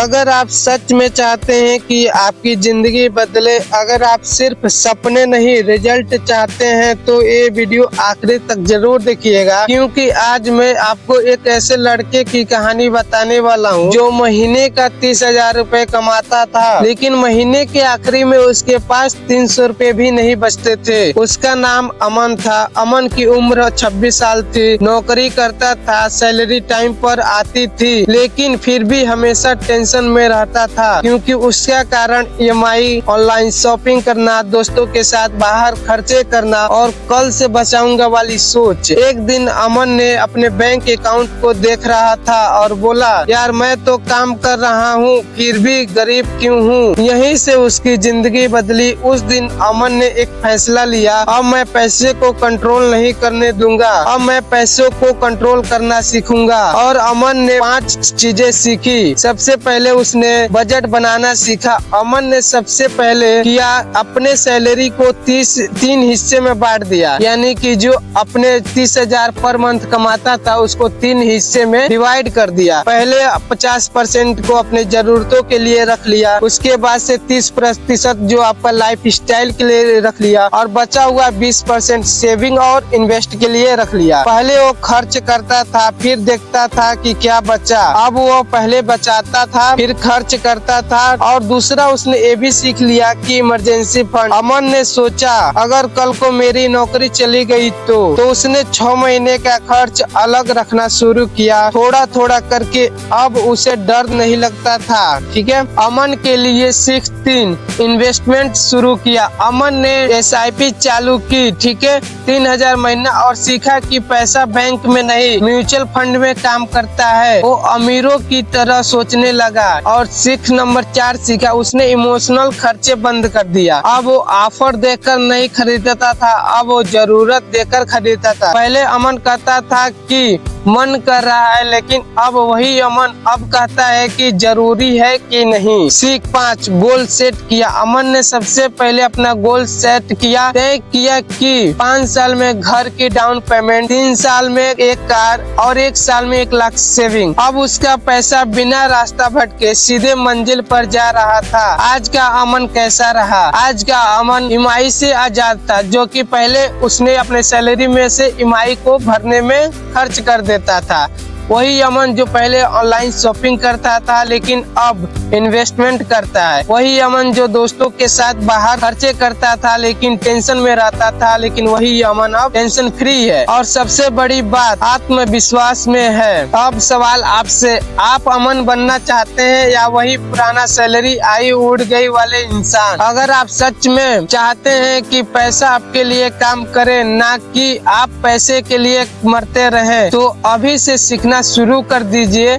अगर आप सच में चाहते हैं कि आपकी जिंदगी बदले, अगर आप सिर्फ सपने नहीं रिजल्ट चाहते हैं तो ये वीडियो आखिरी तक जरूर देखिएगा, क्योंकि आज मैं आपको एक ऐसे लड़के की कहानी बताने वाला हूं जो महीने का 30,000 रुपए कमाता था, लेकिन महीने के आखिरी में उसके पास 300 रुपए भी नहीं बचते थे। उसका नाम अमन था। अमन की उम्र 26 साल थी, नौकरी करता था, सैलरी टाइम पर आती थी, लेकिन फिर भी हमेशा टेंशन में रहता था, क्योंकि उसका कारण EMI, ऑनलाइन शॉपिंग करना, दोस्तों के साथ बाहर खर्चे करना और कल से बचाऊंगा वाली सोच। एक दिन अमन ने अपने बैंक अकाउंट को देख रहा था और बोला, यार मैं तो काम कर रहा हूँ फिर भी गरीब क्यों हूँ। यहीं से उसकी जिंदगी बदली। उस दिन अमन ने एक फैसला लिया, अब मैं पैसे को कंट्रोल नहीं करने दूंगा, अब मैं पैसों को कंट्रोल करना सीखूंगा। और अमन ने 5 चीजें सीखी। सबसे पहले उसने बजट बनाना सीखा। अमन ने सबसे पहले किया, अपने सैलरी को 3 हिस्से में बांट दिया, यानी कि जो अपने 30,000 पर मंथ कमाता था उसको 3 हिस्से में डिवाइड कर दिया। पहले 50% को अपने जरूरतों के लिए रख लिया, उसके बाद से 30% जो आपका लाइफ स्टाइल के लिए रख लिया, और बचा हुआ 20% सेविंग और इन्वेस्ट के लिए रख लिया। पहले वो खर्च करता था, फिर देखता था कि क्या बचा। अब वो पहले बचाता था, फिर खर्च करता था। और दूसरा उसने ये भी सीख लिया कि इमरजेंसी फंड। अमन ने सोचा, अगर कल को मेरी नौकरी चली गई तो उसने 6 महीने का खर्च अलग रखना शुरू किया, थोड़ा थोड़ा करके। अब उसे डर नहीं लगता था। ठीक है। अमन के लिए सीख 3, इन्वेस्टमेंट शुरू किया। अमन ने SIP चालू की, ठीक है, 3,000 महीना, और सीखा कि पैसा बैंक में नहीं म्यूचुअल फंड में काम करता है। वो अमीरों की तरह सोचने लगा। और सीख नंबर 4 सीखा, उसने इमोशनल खर्चे बंद कर दिया। अब वो ऑफर देकर नहीं खरीदता था, अब वो जरूरत देकर खरीदता था। पहले अमन कहता था कि मन कर रहा है, लेकिन अब वही अमन अब कहता है कि जरूरी है कि नहीं। सीख 5, गोल सेट किया। अमन ने सबसे पहले अपना गोल सेट किया, तय किया कि 5 साल में घर की डाउन पेमेंट, 3 साल में एक कार और 1 साल में 1 लाख सेविंग। अब उसका पैसा बिना रास्ता भटके सीधे मंजिल पर जा रहा था। आज का अमन कैसा रहा? आज का अमन EMI से आजाद था, जो कि पहले उसने अपने सैलरी में से EMI को भरने में खर्च कर देता था। वही अमन जो पहले ऑनलाइन शॉपिंग करता था लेकिन अब इन्वेस्टमेंट करता है। वही अमन जो दोस्तों के साथ बाहर खर्चे करता था लेकिन टेंशन में रहता था, लेकिन वही अमन अब टेंशन फ्री है। और सबसे बड़ी बात आत्मविश्वास में है। अब सवाल आपसे, आप अमन बनना चाहते हैं या वही पुराना सैलरी आई उड़ गई वाले इंसान? अगर आप सच में चाहते हैं कि पैसा आपके लिए काम करे, ना कि आप पैसे के लिए मरते रहें, तो अभी से सीखना शुरू कर दीजिए।